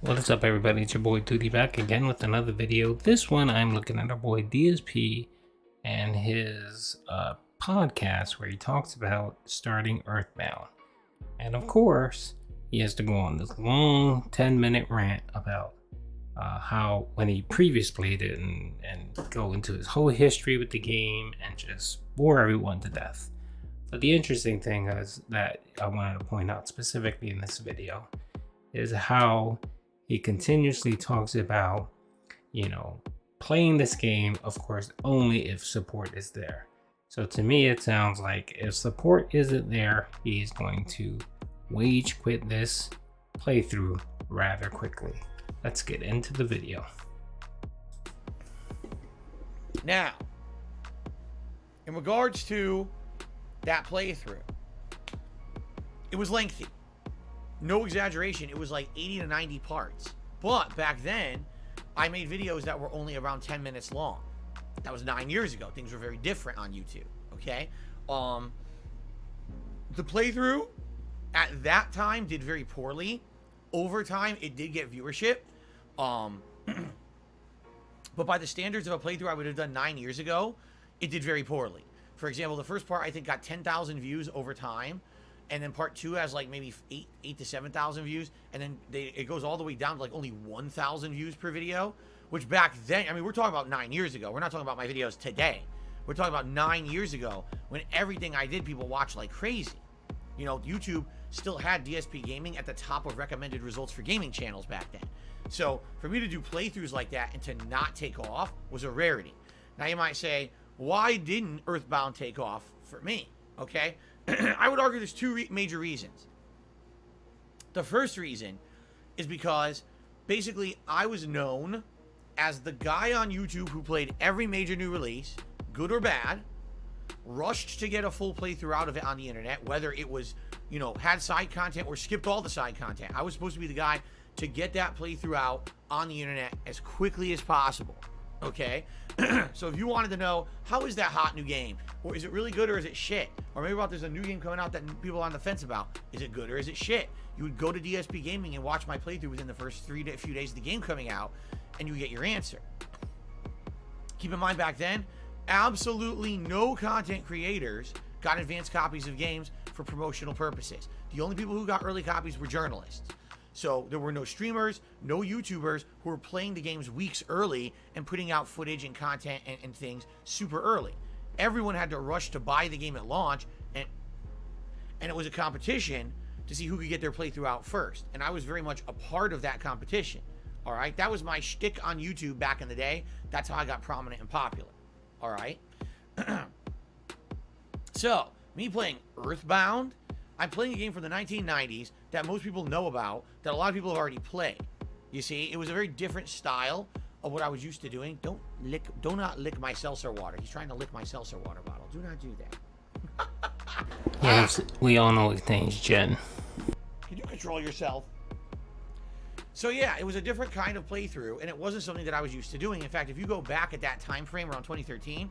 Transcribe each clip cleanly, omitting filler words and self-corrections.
What's up, everybody? It's your boy Duty back again with another video. This one I'm looking at our boy DSP and his podcast where he talks about starting EarthBound. And of course, he has to go on this long 10-minute rant about how when he previously played it and go into his whole history with the game and just bore everyone to death. But the interesting thing is that I wanted to point out specifically in this video is how he continuously talks about, playing this game, of course, only if support is there. So to me, it sounds like if support isn't there, he's going to rage quit this playthrough rather quickly. Let's get into the video. Now, in regards to that playthrough, it was lengthy. No exaggeration, it was like 80 to 90 parts. But back then, I made videos that were only around 10 minutes long. That was 9 years ago. Things were very different on YouTube, okay? The playthrough at that time did very poorly. Over time, it did get viewership. But by the standards of a playthrough I would have done 9 years ago, it did very poorly. For example, the first part I think got 10,000 views over time. And then part 2 has like maybe 8 to 7,000 views. And then it goes all the way down to like only 1,000 views per video. Which back then, I mean, we're talking about 9 years ago. We're not talking about my videos today. We're talking about 9 years ago when everything I did, people watched like crazy. You know, YouTube still had DSP gaming at the top of recommended results for gaming channels back then. So for me to do playthroughs like that and to not take off was a rarity. Now you might say, why didn't EarthBound take off for me? Okay. I would argue there's two major reasons. The first reason is because basically I was known as the guy on YouTube who played every major new release, good or bad, rushed to get a full playthrough out of it on the internet, whether it was, had side content or skipped all the side content. I was supposed to be the guy to get that playthrough out on the internet as quickly as possible. Okay, so if you wanted to know how is that hot new game, or is it really good or is it shit, or maybe about there's a new game coming out that people are on the fence about, is it good or is it shit, you would go to DSP Gaming and watch my playthrough within the first few days of the game coming out, and you get your answer. Keep in mind back then, absolutely no content creators got advanced copies of games for promotional purposes. The only people who got early copies were journalists. So there were no streamers, no YouTubers who were playing the games weeks early and putting out footage and content and things super early. Everyone had to rush to buy the game at launch, and it was a competition to see who could get their playthrough out first. And I was very much a part of that competition. All right, that was my shtick on YouTube back in the day. That's how I got prominent and popular. All right. So me playing EarthBound, I'm playing a game from the 1990s that most people know about, that a lot of people have already played. You see, it was a very different style of what I was used to doing. Do not lick my seltzer water. He's trying to lick my seltzer water bottle. Do not do that. Yes, we all know his name's Jen. Can you control yourself? So yeah, it was a different kind of playthrough, and it wasn't something that I was used to doing. In fact, if you go back at that time frame around 2013,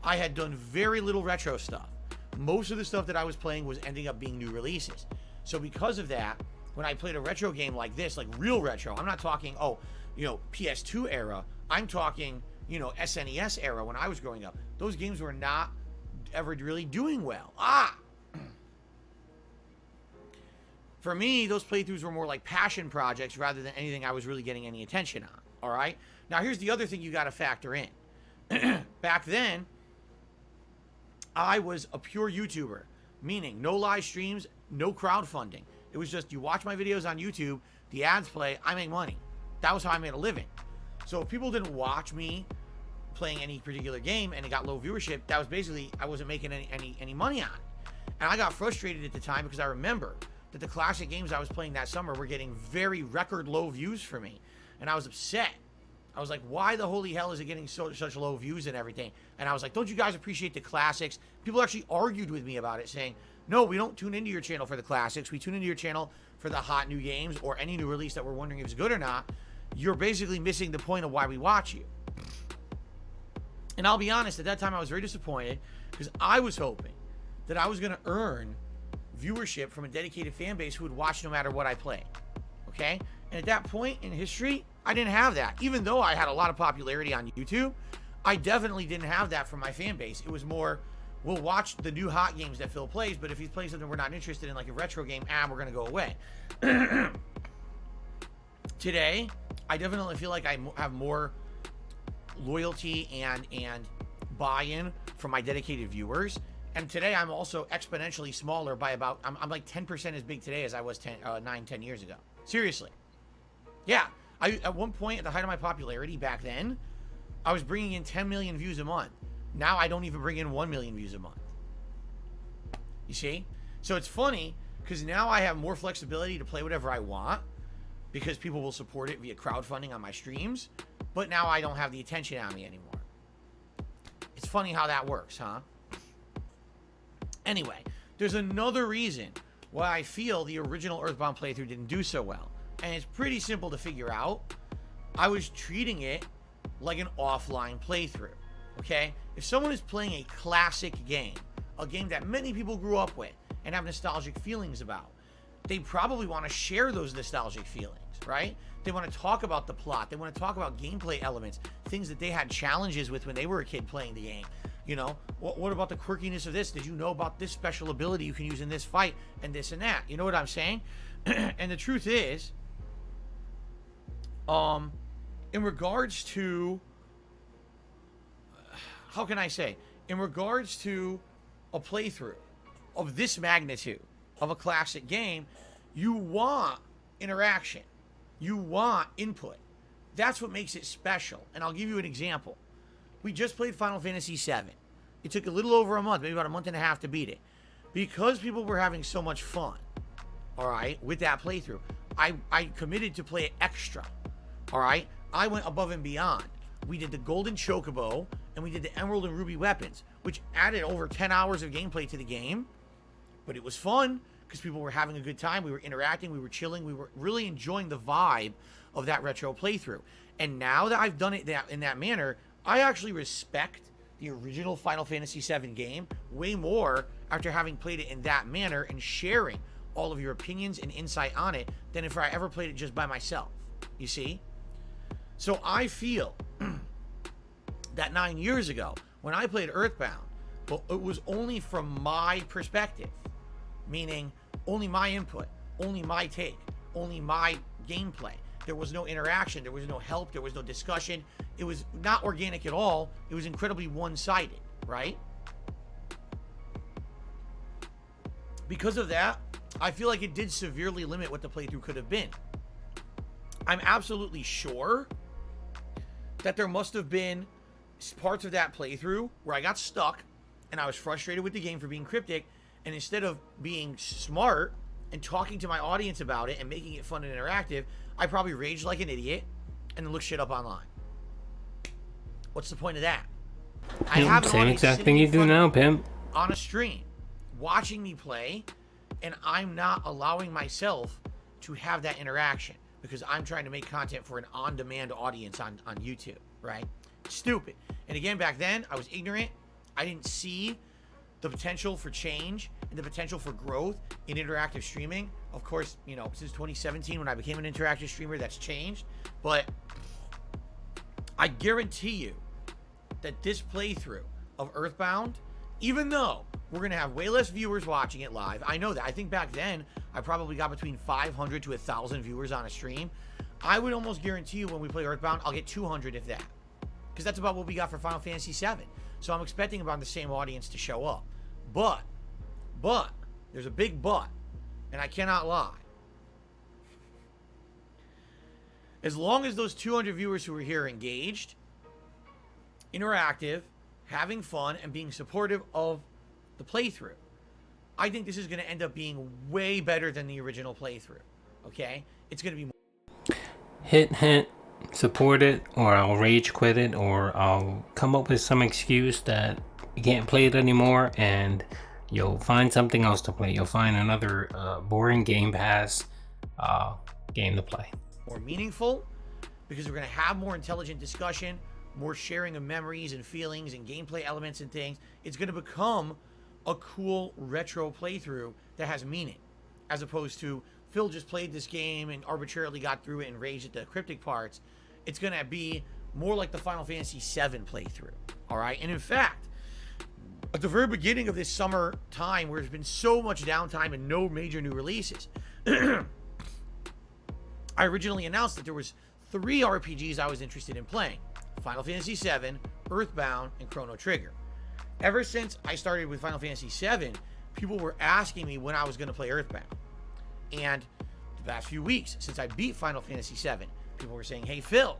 I had done very little retro stuff. Most of the stuff that I was playing was ending up being new releases. So because of that, when I played a retro game like this, like real retro, I'm not talking, PS2 era. I'm talking, SNES era when I was growing up. Those games were not ever really doing well. For me, those playthroughs were more like passion projects rather than anything I was really getting any attention on. All right? Now, here's the other thing you got to factor in. Back then, I was a pure YouTuber, meaning no live streams, no crowdfunding. It was just you watch my videos on YouTube, the ads play, I make money. That was how I made a living. So if people didn't watch me playing any particular game and it got low viewership, that was basically I wasn't making any money on it. And I got frustrated at the time because I remember that the classic games I was playing that summer were getting very record low views for me. And I was upset. I was like, why the holy hell is it getting such low views and everything? And I was like, don't you guys appreciate the classics? People actually argued with me about it, saying, no, we don't tune into your channel for the classics. We tune into your channel for the hot new games or any new release that we're wondering if it's good or not. You're basically missing the point of why we watch you. And I'll be honest, at that time I was very disappointed because I was hoping that I was going to earn viewership from a dedicated fan base who would watch no matter what I play. Okay? And at that point in history, I didn't have that. Even though I had a lot of popularity on YouTube, I definitely didn't have that from my fan base. It was more, we'll watch the new hot games that Phil plays, but if he's playing something we're not interested in, like a retro game, we're going to go away. Today, I definitely feel like I have more loyalty and buy-in from my dedicated viewers. And today, I'm also exponentially smaller by about, I'm like 10% as big today as I was 10 years ago. Seriously. Yeah. At one point, at the height of my popularity back then, I was bringing in 10 million views a month. Now I don't even bring in 1 million views a month. You see? So it's funny because now I have more flexibility to play whatever I want because people will support it via crowdfunding on my streams. But now I don't have the attention on me anymore. It's funny how that works, huh? Anyway, there's another reason why I feel the original EarthBound playthrough didn't do so well. And it's pretty simple to figure out. I was treating it like an offline playthrough, okay? If someone is playing a classic game, a game that many people grew up with and have nostalgic feelings about, they probably want to share those nostalgic feelings, right? They want to talk about the plot. They want to talk about gameplay elements, things that they had challenges with when they were a kid playing the game. You know, what about the quirkiness of this? Did you know about this special ability you can use in this fight and this and that? You know what I'm saying? And the truth is, in regards to, how can I say? In regards to a playthrough of this magnitude of a classic game, you want interaction. You want input. That's what makes it special. And I'll give you an example. We just played Final Fantasy VII. It took a little over a month, maybe about a month and a half to beat it. Because people were having so much fun, all right, with that playthrough, I committed to play it extra, all right? I went above and beyond. We did the Golden Chocobo, and we did the Emerald and Ruby weapons, which added over 10 hours of gameplay to the game. But it was fun, because people were having a good time. We were interacting, we were chilling, we were really enjoying the vibe of that retro playthrough. And now that I've done it in that manner, I actually respect the original Final Fantasy VII game way more after having played it in that manner and sharing all of your opinions and insight on it than if I ever played it just by myself. You see? So I feel that 9 years ago, when I played EarthBound, well, it was only from my perspective, meaning only my input, only my take, only my gameplay. There was no interaction, there was no help, there was no discussion. It was not organic at all. It was incredibly one-sided, right? Because of that, I feel like it did severely limit what the playthrough could have been. I'm absolutely sure that there must have been parts of that playthrough where I got stuck and I was frustrated with the game for being cryptic, and instead of being smart and talking to my audience about it and making it fun and interactive, I probably raged like an idiot and then looked shit up online. What's the point of that? I have same exact thing you do now, pimp. On a stream, watching me play, and I'm not allowing myself to have that interaction because I'm trying to make content for an on-demand audience on YouTube, right? Stupid. And again, back then, I was ignorant. I didn't see the potential for change and the potential for growth in interactive streaming. Of course, you know, since 2017 when I became an interactive streamer, that's changed. But I guarantee you that this playthrough of EarthBound, even though we're going to have way less viewers watching it live, I know that. I think back then, I probably got between 500 to 1,000 viewers on a stream. I would almost guarantee you when we play EarthBound, I'll get 200 if that. Because that's about what we got for Final Fantasy VII. So I'm expecting about the same audience to show up. But, there's a big but, and I cannot lie. As long as those 200 viewers who are here are engaged, interactive, having fun, and being supportive of the playthrough, I think this is going to end up being way better than the original playthrough. Okay? It's going to be more. Hint, support it, or I'll rage quit it, or I'll come up with some excuse that you can't play it anymore, and you'll find something else to play. You'll find another boring Game Pass game to play. More meaningful, because we're going to have more intelligent discussion, more sharing of memories and feelings and gameplay elements and things. It's going to become a cool retro playthrough that has meaning, as opposed to Phil just played this game and arbitrarily got through it and raged at the cryptic parts. It's going to be more like the Final Fantasy VII playthrough. All right. And in fact, at the very beginning of this summer time, where there's been so much downtime and no major new releases, I originally announced that there was 3 RPGs I was interested in playing: Final Fantasy VII, EarthBound, and Chrono Trigger. Ever since I started with Final Fantasy VII, people were asking me when I was going to play EarthBound. And the past few weeks, since I beat Final Fantasy VII, people were saying, hey, Phil,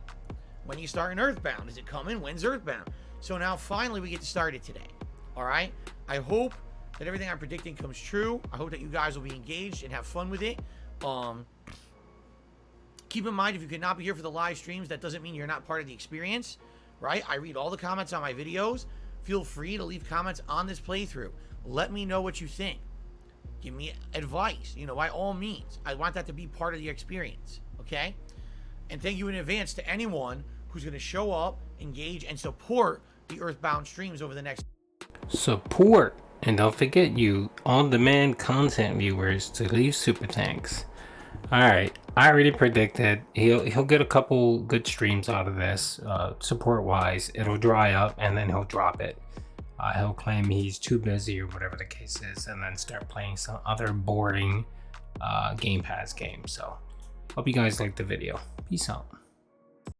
when are you starting EarthBound? Is it coming? When's EarthBound? So now finally we get to start it today. All right? I hope that everything I'm predicting comes true. I hope that you guys will be engaged and have fun with it. Keep in mind, if you cannot be here for the live streams, that doesn't mean you're not part of the experience, right? I read all the comments on my videos. Feel free to leave comments on this playthrough. Let me know what you think. Give me advice, by all means. I want that to be part of the experience, okay? And thank you in advance to anyone who's going to show up, engage, and support the EarthBound streams over the next... Support, and don't forget, you on-demand content viewers, to leave super thanks. Alright, I already predicted he'll get a couple good streams out of this, support-wise. It'll dry up, and then he'll drop it. He'll claim he's too busy or whatever the case is, and then start playing some other boring Game Pass game. So, hope you guys liked the video. Peace out.